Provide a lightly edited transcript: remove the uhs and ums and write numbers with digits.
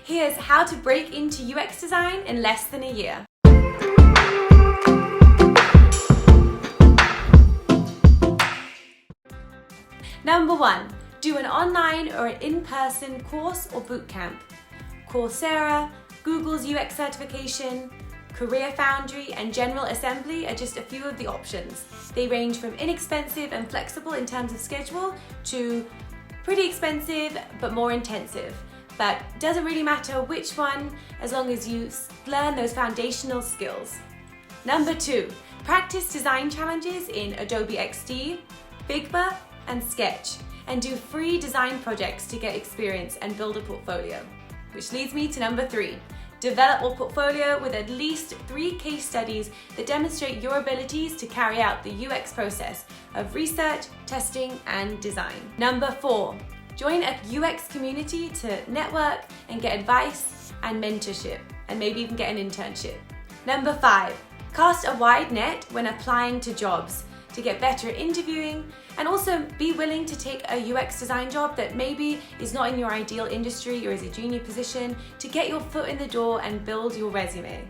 Here's how to break into UX design in less than a year. Number 1, do an online or an in-person course or bootcamp. Coursera, Google's UX certification, Career Foundry, and General Assembly are just a few of the options. They range from inexpensive and flexible in terms of schedule to pretty expensive but more intensive. But doesn't really matter which one as long as you learn those foundational skills. Number 2, practice design challenges in Adobe XD, Figma, and Sketch, and do free design projects to get experience and build a portfolio. Which leads me to number 3. Develop a portfolio with at least 3 case studies that demonstrate your abilities to carry out the UX process of research, testing, and design. Number 4. Join a UX community to network and get advice and mentorship, and maybe even get an internship. Number 5. Cast a wide net when applying to jobs to get better at interviewing, and also be willing to take a UX design job that maybe is not in your ideal industry or is a junior position to get your foot in the door and build your resume.